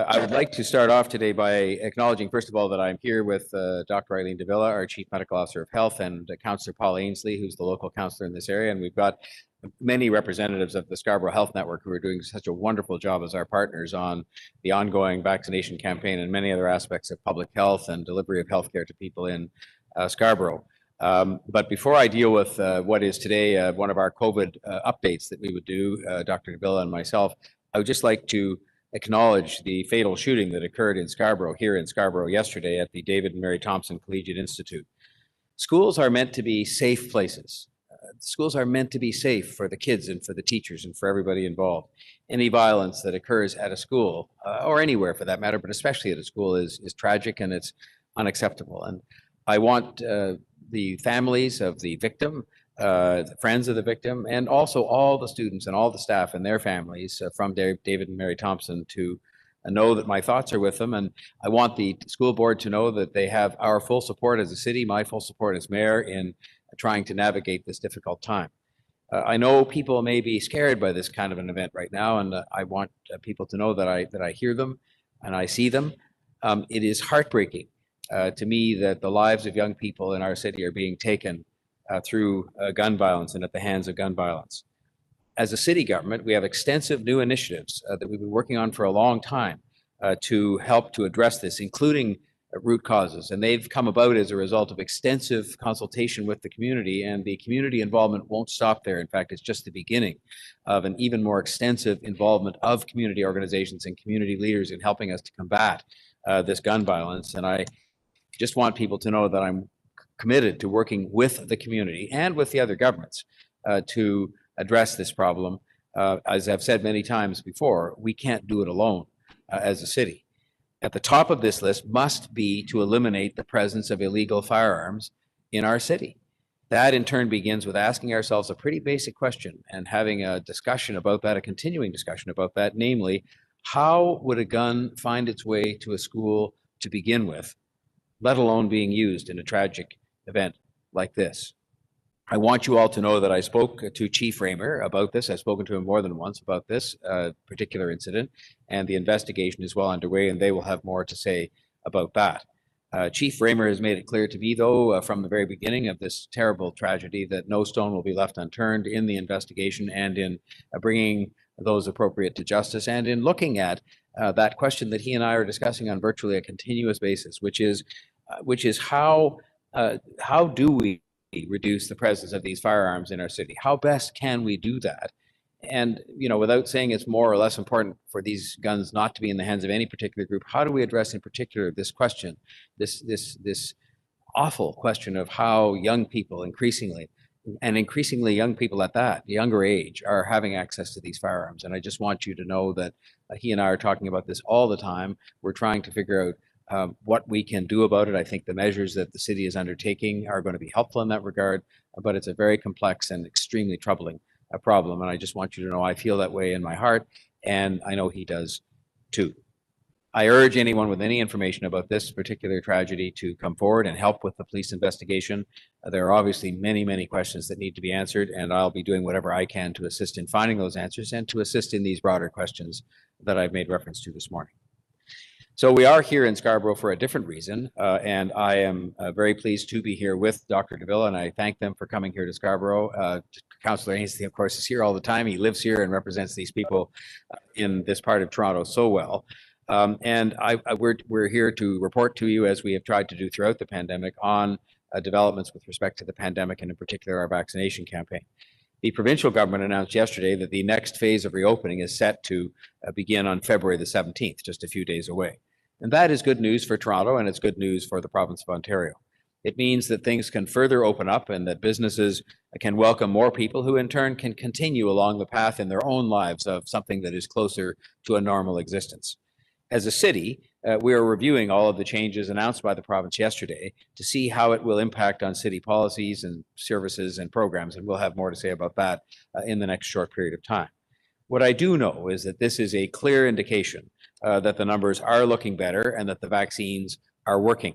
I would like to start off today by acknowledging, first of all, that I'm here with Dr. Eileen de Villa, our Chief Medical Officer of Health, and Councillor Paul Ainsley, who's the local councillor in this area. And we've got many representatives of the Scarborough Health Network who are doing such a wonderful job as our partners on the ongoing vaccination campaign and many other aspects of public health and delivery of healthcare to people in Scarborough. But before I deal with what is today one of our COVID updates that we would do, Dr. de Villa and myself, I would just like to acknowledge the fatal shooting that occurred in Scarborough, here in Scarborough yesterday at the David and Mary Thompson Collegiate Institute. Schools are meant to be safe places. Schools are meant to be safe for the kids and for the teachers and for everybody involved. Any violence that occurs at a school, or anywhere for that matter, but especially at a school, is tragic and it's unacceptable. And I want the families of the victim, the friends of the victim, and also all the students and all the staff and their families from David and Mary Thompson to know that my thoughts are with them. And I want the school board to know that they have our full support as a city, my full support as mayor in trying to navigate this difficult time. I know people may be scared by this kind of an event right now, and I want people to know that I hear them and I see them. It is heartbreaking to me that the lives of young people in our city are being taken through gun violence and at the hands of gun violence. As a city government, we have extensive new initiatives that we've been working on for a long time to help to address this, including root causes. And they've come about as a result of extensive consultation with the community, and the community involvement won't stop there. In fact, it's just the beginning of an even more extensive involvement of community organizations and community leaders in helping us to combat this gun violence. And I just want people to know that I'm committed to working with the community and with the other governments to address this problem. As I've said many times before, we can't do it alone as a city. At the top of this list must be to eliminate the presence of illegal firearms in our city. That in turn begins with asking ourselves a pretty basic question and having a discussion about that, a continuing discussion about that, namely, how would a gun find its way to a school to begin with, let alone being used in a tragic event like this? I want you all to know that I spoke to Chief Raymer about this. I've spoken to him more than once about this particular incident, and the investigation is well underway, and they will have more to say about that. Chief Raymer has made it clear to me, though, from the very beginning of this terrible tragedy, that no stone will be left unturned in the investigation and in bringing those appropriate to justice, and in looking at that question that he and I are discussing on virtually a continuous basis, which is how do we reduce the presence of these firearms in our city? How best can we do that? And, you know, without saying it's more or less important for these guns not to be in the hands of any particular group, how do we address in particular this question, this awful question of how young people increasingly young people at that younger age are having access to these firearms? And I just want you to know that he and I are talking about this all the time. We're trying to figure out what we can do about it. I think the measures that the city is undertaking are going to be helpful in that regard, but it's a very complex and extremely troubling problem. And I just want you to know I feel that way in my heart, and I know he does too. I urge anyone with any information about this particular tragedy to come forward and help with the police investigation. There are obviously many, many questions that need to be answered, and I'll be doing whatever I can to assist in finding those answers and to assist in these broader questions that I've made reference to this morning. So we are here in Scarborough for a different reason, and I am very pleased to be here with Dr. de Villa, and I thank them for coming here to Scarborough. Councillor Ainsley, of course, is here all the time. He lives here and represents these people in this part of Toronto so well. And we're here to report to you, as we have tried to do throughout the pandemic, on developments with respect to the pandemic and in particular our vaccination campaign. The provincial government announced yesterday that the next phase of reopening is set to begin on February the 17th, just a few days away. And that is good news for Toronto, and it's good news for the province of Ontario. It means that things can further open up and that businesses can welcome more people who in turn can continue along the path in their own lives of something that is closer to a normal existence. As a city, we are reviewing all of the changes announced by the province yesterday to see how it will impact on city policies and services and programs, and we'll have more to say about that in the next short period of time. What I do know is that this is a clear indication that the numbers are looking better and that the vaccines are working.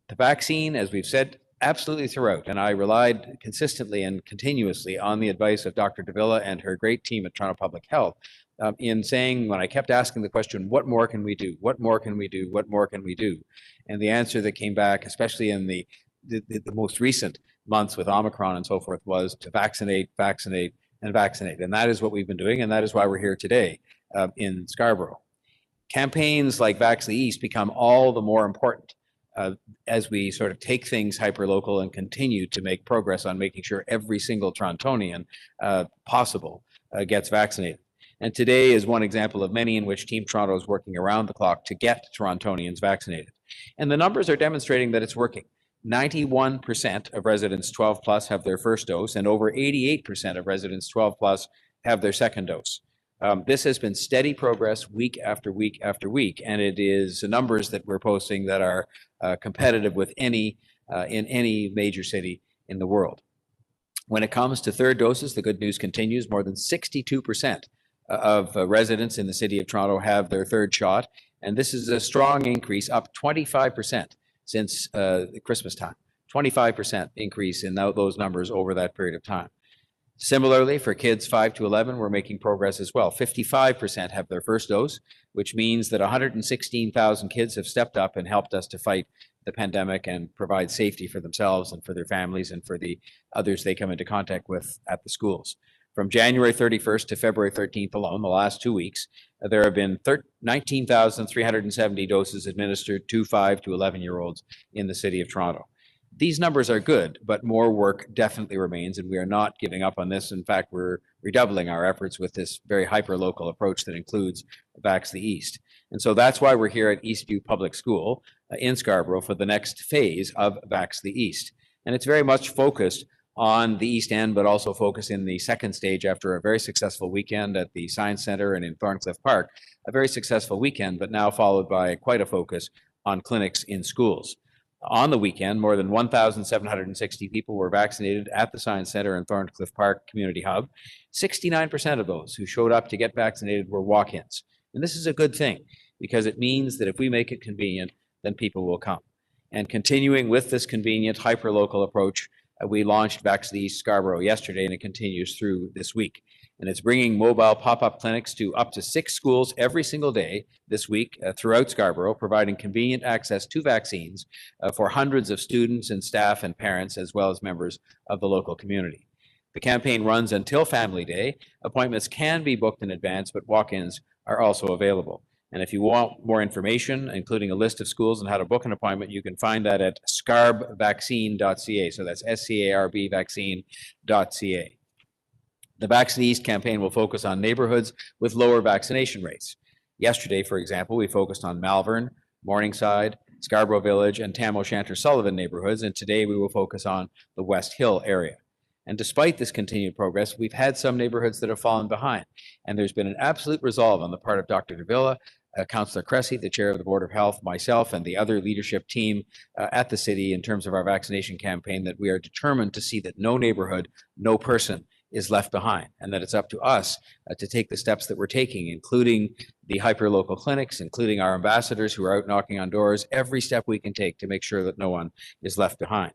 The vaccine, as we've said, absolutely throughout, and I relied consistently and continuously on the advice of Dr. Davila and her great team at Toronto Public Health in saying, when I kept asking the question, what more can we do? What more can we do? What more can we do? And the answer that came back, especially in the most recent months with Omicron and so forth, was to vaccinate, vaccinate, and vaccinate. And that is what we've been doing, and that is why we're here today in Scarborough. Campaigns like Vax the East become all the more important as we sort of take things hyper-local and continue to make progress on making sure every single Torontonian possible gets vaccinated. And today is one example of many in which Team Toronto is working around the clock to get Torontonians vaccinated. And the numbers are demonstrating that it's working. 91% of residents 12 plus have their first dose, and over 88% of residents 12 plus have their second dose. This has been steady progress week after week after week, and it is numbers that we're posting that are competitive with any in any major city in the world. When it comes to third doses, the good news continues. More than 62% of residents in the city of Toronto have their third shot, and this is a strong increase, up 25% since Christmas time. 25% increase in those numbers over that period of time. Similarly, for kids 5 to 11, we're making progress as well. 55% have their first dose, which means that 116,000 kids have stepped up and helped us to fight the pandemic and provide safety for themselves and for their families and for the others they come into contact with at the schools. From January 31st to February 13th alone, the last 2 weeks, there have been 19,370 doses administered to 5 to 11-year-olds in the city of Toronto. These numbers are good, but more work definitely remains, and we are not giving up on this. In fact, we're redoubling our efforts with this very hyper-local approach that includes Vax the East. And so that's why we're here at Eastview Public School in Scarborough for the next phase of Vax the East. And it's very much focused on the East End, but also focused in the second stage after a very successful weekend at the Science Centre and in Thorncliffe Park, a very successful weekend, but now followed by quite a focus on clinics in schools. On the weekend, more than 1,760 people were vaccinated at the Science Centre and Thorncliffe Park Community Hub. 69% of those who showed up to get vaccinated were walk-ins. And this is a good thing because it means that if we make it convenient, then people will come. And continuing with this convenient hyper-local approach, we launched Vax the East Scarborough yesterday, and it continues through this week. And it's bringing mobile pop-up clinics to up to 6 schools every single day this week throughout Scarborough, providing convenient access to vaccines for hundreds of students and staff and parents, as well as members of the local community. The campaign runs until Family Day. Appointments can be booked in advance, but walk-ins are also available. And if you want more information, including a list of schools and how to book an appointment, you can find that at scarbvaccine.ca. So that's SCARB vaccine.ca. The Vax the East campaign will focus on neighborhoods with lower vaccination rates. Yesterday, for example, we focused on Malvern, Morningside, Scarborough Village, and Tam O'Shanter Sullivan neighborhoods, and today we will focus on the West Hill area. And despite this continued progress, we've had some neighborhoods that have fallen behind, and there's been an absolute resolve on the part of Dr. Davila, Councillor Cressy, the chair of the Board of Health, myself, and the other leadership team at the city in terms of our vaccination campaign, that we are determined to see that no neighborhood, no person is left behind, and that it's up to us to take the steps that we're taking, including the hyper-local clinics, including our ambassadors who are out knocking on doors, every step we can take to make sure that no one is left behind.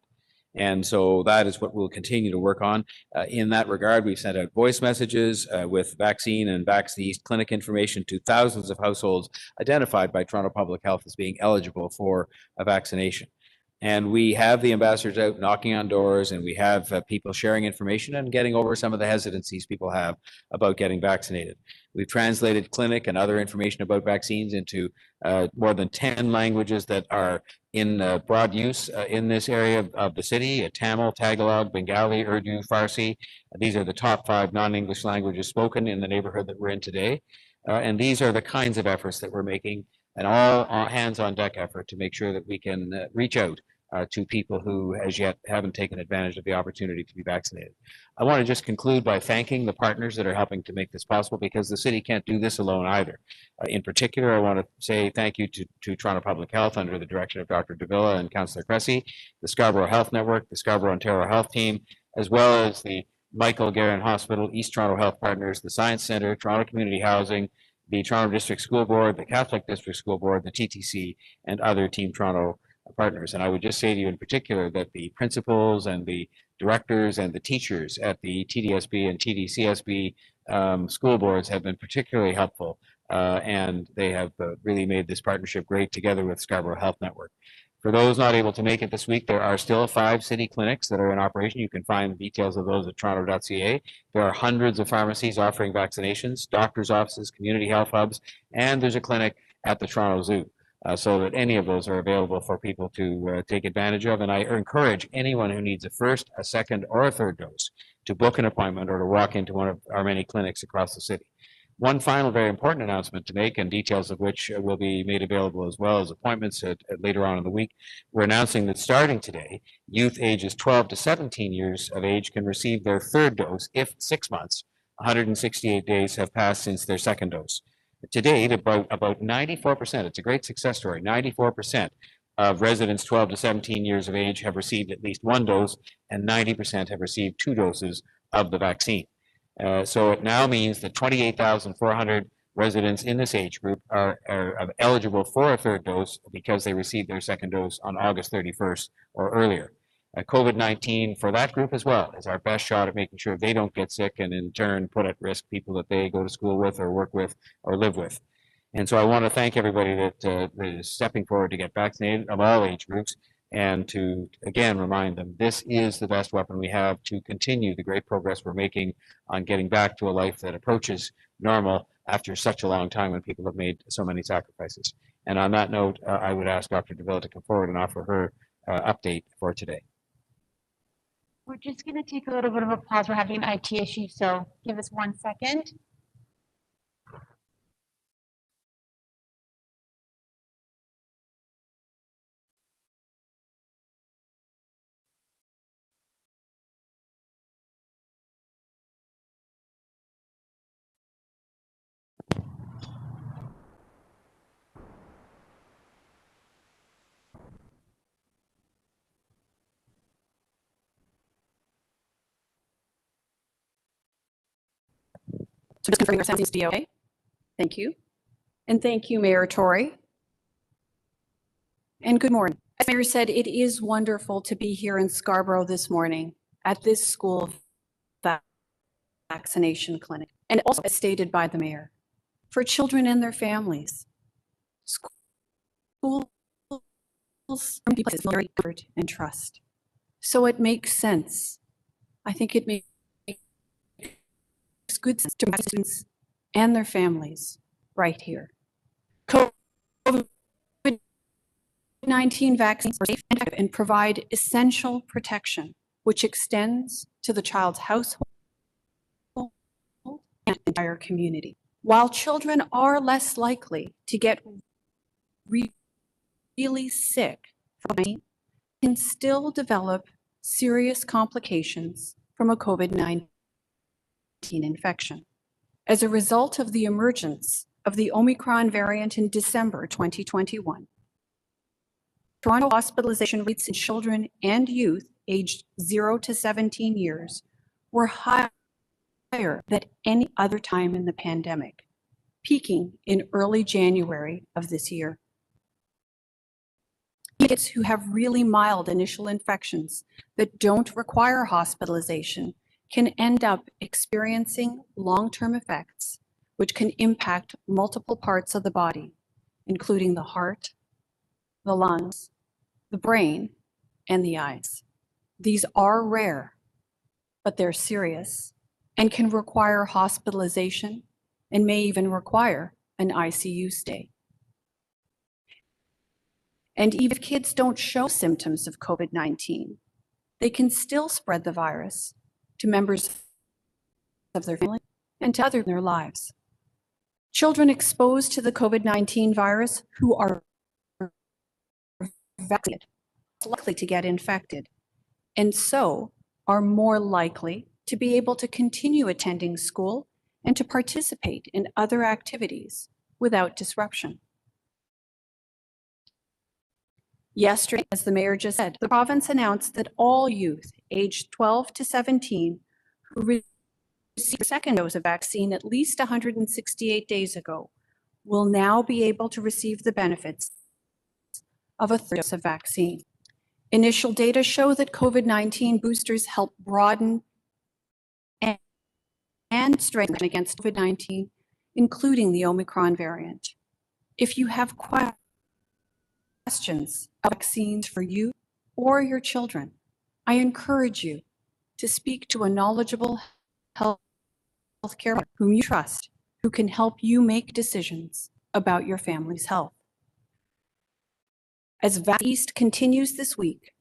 And so that is what we'll continue to work on. In that regard, we've sent out voice messages with vaccine and Vax the East clinic information to thousands of households identified by Toronto Public Health as being eligible for a vaccination. And we have the ambassadors out knocking on doors, and we have people sharing information and getting over some of the hesitancies people have about getting vaccinated. We've translated clinic and other information about vaccines into more than 10 languages that are in broad use in this area of the city: Tamil, Tagalog, Bengali, Urdu, Farsi. These are the top 5 non-English languages spoken in the neighborhood that we're in today. And these are the kinds of efforts that we're making, an all hands on deck effort to make sure that we can reach out to people who as yet haven't taken advantage of the opportunity to be vaccinated. I want to just conclude by thanking the partners that are helping to make this possible, because the city can't do this alone either. In particular, I want to say thank you to Toronto Public Health under the direction of Dr. Davila and Councillor Cressy, the Scarborough Health Network, the Scarborough Ontario Health Team, as well as the Michael Garron Hospital, East Toronto Health Partners, the Science Centre, Toronto Community Housing, the Toronto District School Board, the Catholic District School Board, the TTC, and other Team Toronto partners. And I would just say to you in particular that the principals and the directors and the teachers at the TDSB and TDCSB school boards have been particularly helpful, and they have really made this partnership great together with Scarborough Health Network. For those not able to make it this week, there are still 5 city clinics that are in operation. You can find details of those at toronto.ca. There are hundreds of pharmacies offering vaccinations, doctors' offices, community health hubs, and there's a clinic at the Toronto Zoo. So that any of those are available for people to take advantage of. And I encourage anyone who needs a first, a second, or a third dose to book an appointment or to walk into one of our many clinics across the city. One final very important announcement to make, and details of which will be made available as well as appointments later on in the week. We're announcing that starting today, youth ages 12 to 17 years of age can receive their third dose if 6 months, 168 days have passed since their second dose. To date, about 94%, it's a great success story, 94% of residents 12 to 17 years of age have received at least 1 dose, and 90% have received 2 doses of the vaccine. So it now means that 28,400 residents in this age group are eligible for a third dose because they received their second dose on August 31st or earlier. COVID-19 for that group as well is our best shot at making sure they don't get sick and in turn put at risk people that they go to school with or work with or live with. And so I want to thank everybody that is stepping forward to get vaccinated of all age groups, and to again remind them this is the best weapon we have to continue the great progress we're making on getting back to a life that approaches normal after such a long time when people have made so many sacrifices. And on that note, I would ask Dr. Davila to come forward and offer her update for today. We're just going to take a little bit of a pause. We're having an IT issue, so give us 1 second. So just confirming our sound seems to be okay. Thank you. And thank you, Mayor Tory. And good morning. As Mayor said, it is wonderful to be here in Scarborough this morning at this school vaccination clinic. And also, as stated by the Mayor, for children and their families, schools are places of comfort and trust. So it makes sense. I think it makes good sense to students and their families right here. COVID-19 vaccines are safe and effective and provide essential protection, which extends to the child's household and the entire community. While children are less likely to get really sick from COVID-19, can still develop serious complications from a COVID-19 infection. As a result of the emergence of the Omicron variant in December 2021, Toronto hospitalization rates in children and youth aged 0 to 17 years were higher than any other time in the pandemic, peaking in early January of this year. Kids who have really mild initial infections that don't require hospitalization can end up experiencing long-term effects, which can impact multiple parts of the body, including the heart, the lungs, the brain, and the eyes. These are rare, but they're serious and can require hospitalization and may even require an ICU stay. And even if kids don't show symptoms of COVID-19, they can still spread the virus to members of their family and to others in their lives. Children exposed to the COVID-19 virus who are vaccinated are likely to get infected, and so are more likely to be able to continue attending school and to participate in other activities without disruption. Yesterday, as the mayor just said, the province announced that all youth aged 12 to 17 who received a second dose of vaccine at least 168 days ago will now be able to receive the benefits of a third dose of vaccine. Initial data show that COVID-19 boosters help broaden and strengthen against COVID-19, including the Omicron variant. If you have questions about vaccines for you or your children, I encourage you to speak to a knowledgeable healthcare provider whom you trust, who can help you make decisions about your family's health. As Vax East continues this week,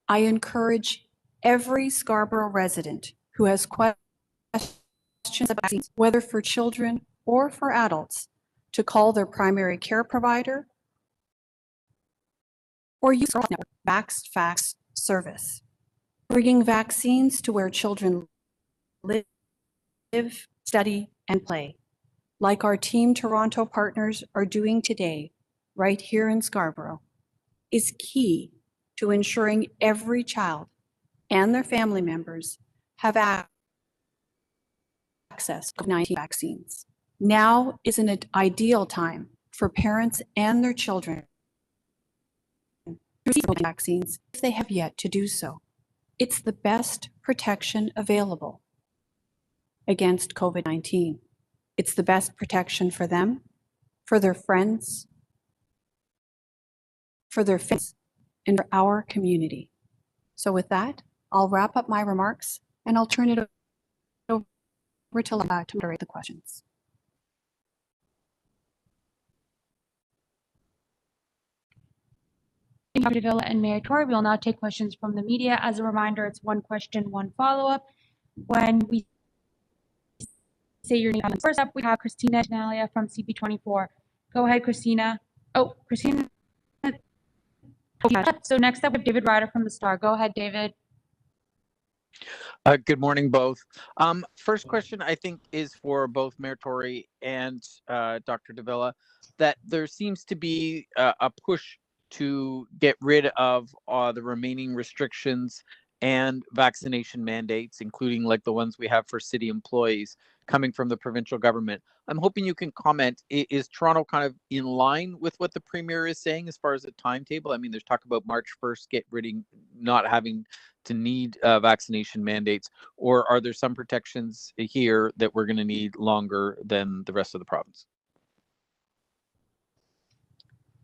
I encourage every Scarborough resident who has questions about vaccines, whether for children or for adults, to call their primary care provider or use our network VaxFax service, bringing vaccines to where children live, study, and play, like our Team Toronto partners are doing today, right here in Scarborough, is key to ensuring every child and their family members have access to COVID-19 vaccines. Now is an ideal time for parents and their children to receive vaccines if they have yet to do so. It's the best protection available against COVID-19. It's the best protection for them, for their friends, for their families, and for our community. So with that, I'll wrap up my remarks and I'll turn it over to moderate the questions. Thank you, Dr. Davila and Mayor Tory. We'll now take questions from the media. As a reminder, it's one question, one follow-up. When we say your name, first up, we have Christina Tanalia from CP24. Go ahead, Christina. Oh, Christina. So next up, we have David Ryder from the Star. Go ahead, David. Good morning, both. First question, I think, is for both Mayor Tory and Dr. Davila, that there seems to be a push to get rid of the remaining restrictions and vaccination mandates, including like the ones we have for city employees coming from the provincial government. I'm hoping you can comment, is Toronto kind of in line with what the Premier is saying as far as the timetable? I mean, there's talk about March 1st, not having to need vaccination mandates, or are there some protections here that we're going to need longer than the rest of the province?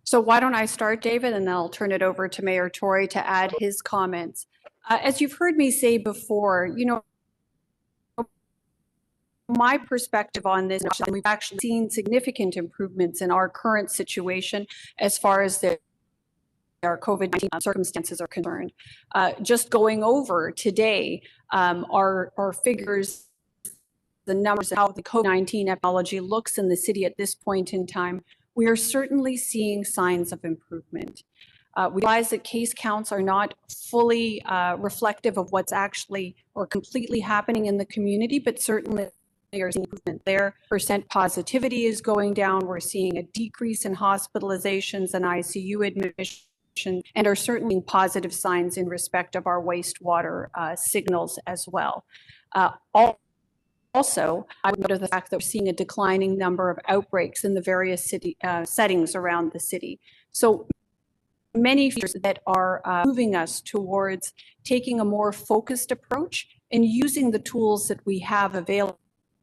So why don't I start, David, and then I'll turn it over to Mayor Tory to add his comments. As you've heard me say before, you know, my perspective on this, we've actually seen significant improvements in our current situation as far as our COVID-19 circumstances are concerned. Just going over today, our figures, the numbers, how the COVID-19 epidemiology looks in the city at this point in time, we are certainly seeing signs of improvement. We realize that case counts are not fully reflective of what's actually or completely happening in the community, but certainly are seeing improvement there. Percent positivity is going down. We're seeing a decrease in hospitalizations and ICU admission, and are certainly positive signs in respect of our wastewater signals as well. Also, I would note the fact that we're seeing a declining number of outbreaks in the various city settings around the city. So many features that are moving us towards taking a more focused approach and using the tools that we have available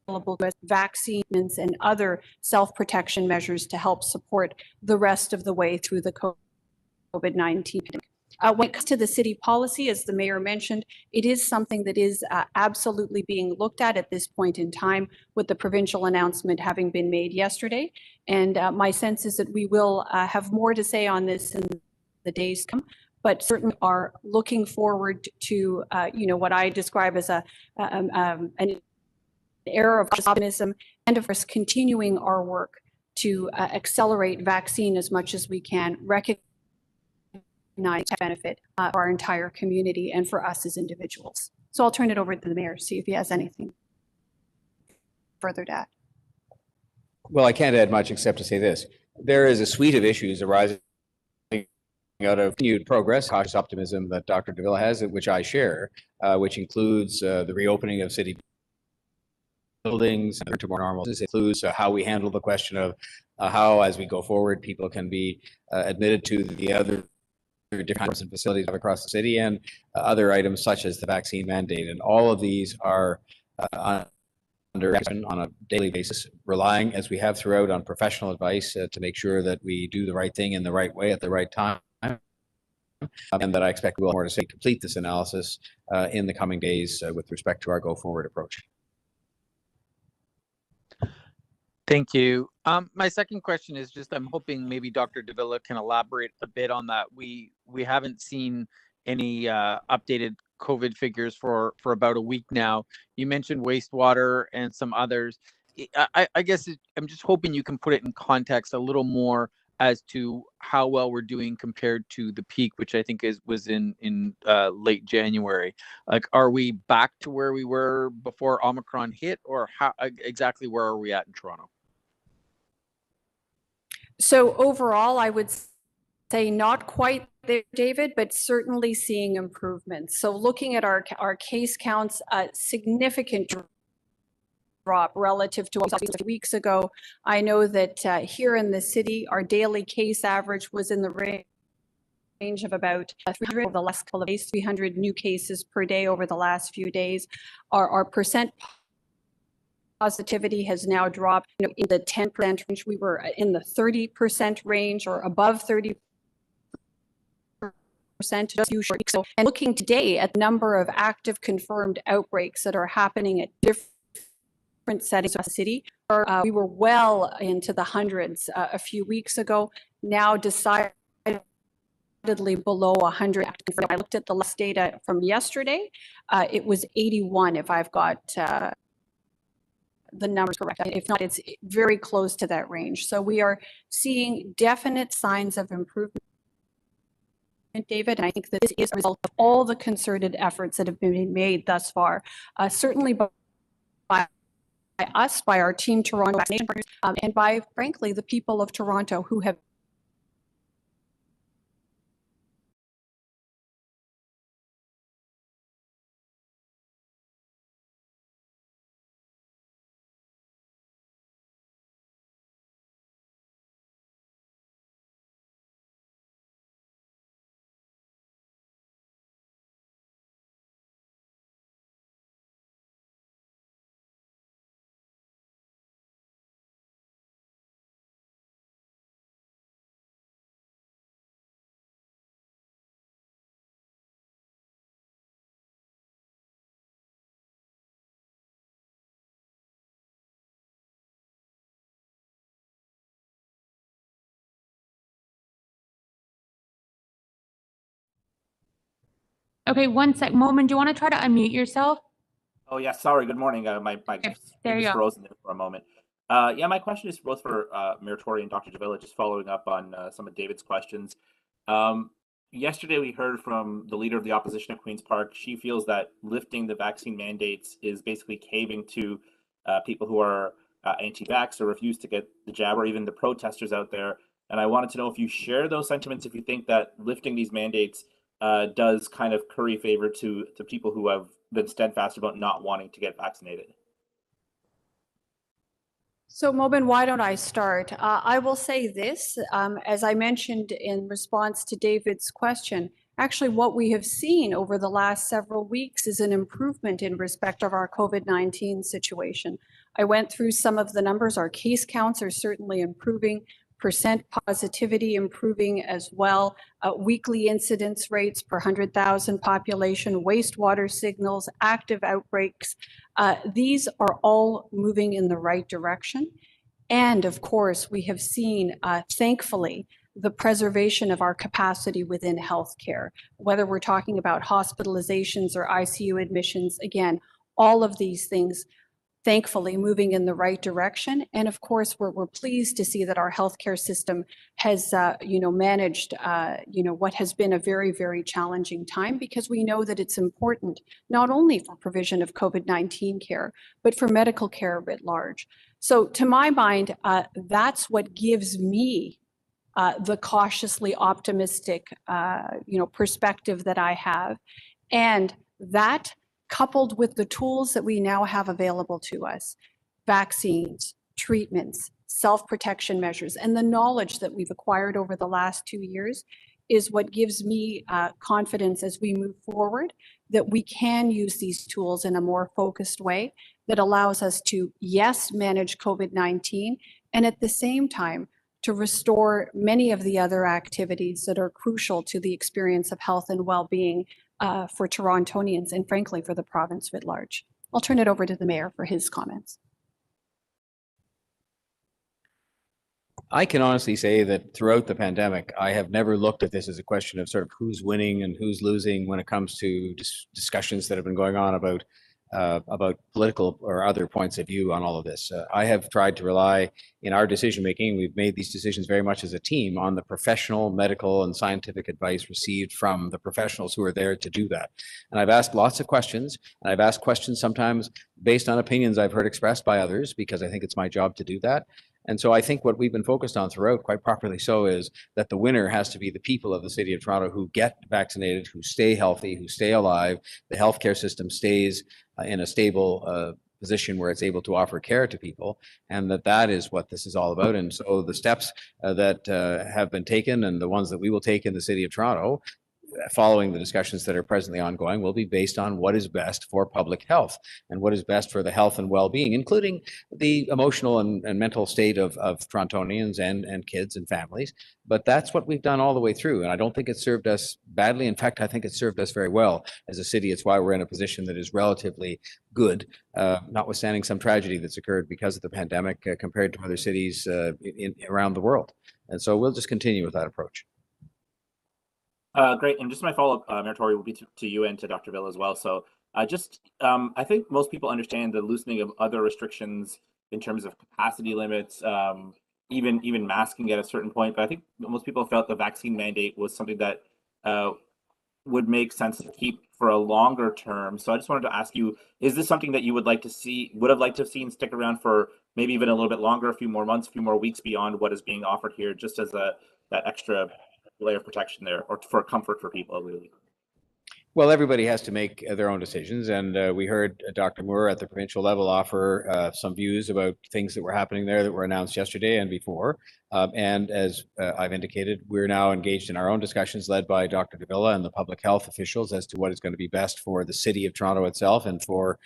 with vaccines and other self-protection measures to help support the rest of the way through the COVID-19 pandemic. When it comes to the city policy, as the mayor mentioned, it is something that is absolutely being looked at this point in time, with the provincial announcement having been made yesterday. And my sense is that we will have more to say on this in the days to come, but certainly are looking forward to, what I describe as an era of optimism, and of course continuing our work to accelerate vaccine as much as we can, recognize benefit for our entire community and for us as individuals. So I'll turn it over to the mayor, see if he has anything further to add. Well, I can't add much except to say this. There is a suite of issues arising out of continued progress, cautious optimism that Dr. Davila has, which I share, which includes the reopening of city buildings to more normal. This includes how we handle the question of how, as we go forward, people can be admitted to the other different facilities across the city, and other items such as the vaccine mandate. And all of these are under action on a daily basis, relying, as we have throughout, on professional advice to make sure that we do the right thing in the right way at the right time. And that I expect we will more to say complete this analysis in the coming days with respect to our go forward approach. Thank you. My second question is just, I'm hoping maybe Dr. Davila can elaborate a bit on that. We haven't seen any updated COVID figures for about a week now. You mentioned wastewater and some others. I guess I'm just hoping you can put it in context a little more as to how well we're doing compared to the peak, which I think was in late January. Like, are we back to where we were before Omicron hit, or how exactly where are we at in Toronto? So overall, I would say not quite there, David, but certainly seeing improvements. So looking at our case counts, a significant drop relative to what we saw 2 weeks ago. I know that here in the city, our daily case average was in the range of about 300 over the last couple of days, 300 new cases per day over the last few days. Our percent positivity has now dropped in the 10% range. We were in the 30% range or above 30% just a few short weeks ago. And looking today at the number of active confirmed outbreaks that are happening at different settings of the city, we were well into the hundreds a few weeks ago, now decidedly below 100. I looked at the last data from yesterday. It was 81 if I've got the numbers correct. If not, it's very close to that range. So we are seeing definite signs of improvement, David, and I think that this is a result of all the concerted efforts that have been made thus far, certainly by us, by our Team Toronto vaccination partners, and by, frankly, the people of Toronto who have Okay, one sec. Moment, do you want to try to unmute yourself? Oh yeah, sorry. Good morning. My Okay, there you just go. frozen there for a moment. Yeah, my question is both for Mayor Tory and Dr. Davila, just following up on some of David's questions. Yesterday, we heard from the leader of the opposition at Queen's Park. She feels that lifting the vaccine mandates is basically caving to people who are anti-vax or refuse to get the jab, or even the protesters out there. And I wanted to know if you share those sentiments, if you think that lifting these mandates does kind of curry favor to people who have been steadfast about not wanting to get vaccinated. So Mobin, why don't I start? I will say this, as I mentioned in response to David's question, actually what we have seen over the last several weeks is an improvement in respect of our COVID-19 situation. I went through some of the numbers. Our case counts are certainly improving. percent positivity improving as well, weekly incidence rates per 100,000 population, wastewater signals, active outbreaks. These are all moving in the right direction. And of course, we have seen, thankfully, the preservation of our capacity within healthcare, whether we're talking about hospitalizations or ICU admissions, again, all of these things thankfully moving in the right direction. And of course, we're pleased to see that our healthcare system has, managed, what has been a very, very challenging time, because we know that it's important not only for provision of COVID-19 care, but for medical care writ large. So to my mind, that's what gives me the cautiously optimistic, perspective that I have. And that, coupled with the tools that we now have available to us, vaccines, treatments, self-protection measures, and the knowledge that we've acquired over the last 2 years, is what gives me confidence as we move forward that we can use these tools in a more focused way that allows us to, yes, manage COVID-19, and at the same time, to restore many of the other activities that are crucial to the experience of health and well-being for Torontonians and frankly for the province writ large. I'll turn it over to the mayor for his comments. I can honestly say that throughout the pandemic, I have never looked at this as a question of sort of who's winning and who's losing when it comes to discussions that have been going on about political or other points of view on all of this. I have tried to rely in our decision making. We've made these decisions very much as a team on the professional, medical, and scientific advice received from the professionals who are there to do that. And I've asked lots of questions, and I've asked questions sometimes based on opinions I've heard expressed by others, because I think it's my job to do that. And so I think what we've been focused on throughout, quite properly so, is that the winner has to be the people of the city of Toronto who get vaccinated, who stay healthy, who stay alive. The healthcare system stays in a stable position where it's able to offer care to people, and that is what this is all about. And so the steps that have been taken and the ones that we will take in the city of Toronto, following the discussions that are presently ongoing, will be based on what is best for public health and what is best for the health and well-being, including the emotional and mental state of Torontonians and kids and families. But that's what we've done all the way through. And I don't think it served us badly. In fact, I think it served us very well as a city. It's why we're in a position that is relatively good, notwithstanding some tragedy that's occurred because of the pandemic compared to other cities around the world. And so we'll just continue with that approach. Great. And just my follow-up, Mayor Tory, will be to you and to Dr. Villa as well. So I think most people understand the loosening of other restrictions in terms of capacity limits, even masking at a certain point. But I think most people felt the vaccine mandate was something that would make sense to keep for a longer term. So I just wanted to ask you, is this something that you would like to see, would have liked to have seen stick around for maybe even a little bit longer, a few more months, a few more weeks beyond what is being offered here, just as that extra layer of protection there, or for comfort for people, really? Well, everybody has to make their own decisions, and we heard Dr. Moore at the provincial level offer some views about things that were happening there that were announced yesterday and before. And as I've indicated, we're now engaged in our own discussions led by Dr. Davila and the public health officials as to what is going to be best for the city of Toronto itself and for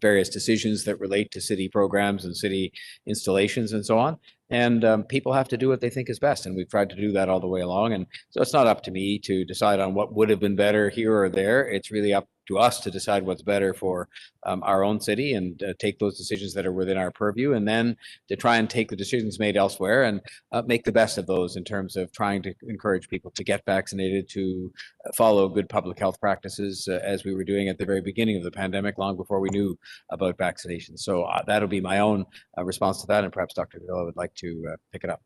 various decisions that relate to city programs and city installations and so on. And people have to do what they think is best. And we've tried to do that all the way along. And so it's not up to me to decide on what would have been better here or there. It's really up to us to decide what's better for our own city and take those decisions that are within our purview, and then to try and take the decisions made elsewhere and make the best of those in terms of trying to encourage people to get vaccinated, to follow good public health practices as we were doing at the very beginning of the pandemic, long before we knew about vaccinations. So that'll be my own response to that, and perhaps Dr. Davila would like to pick it up.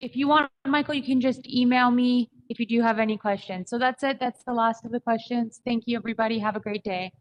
if you want, Michael, you can just email me if you do have any questions. So that's it. That's the last of the questions. Thank you, everybody. Have a great day.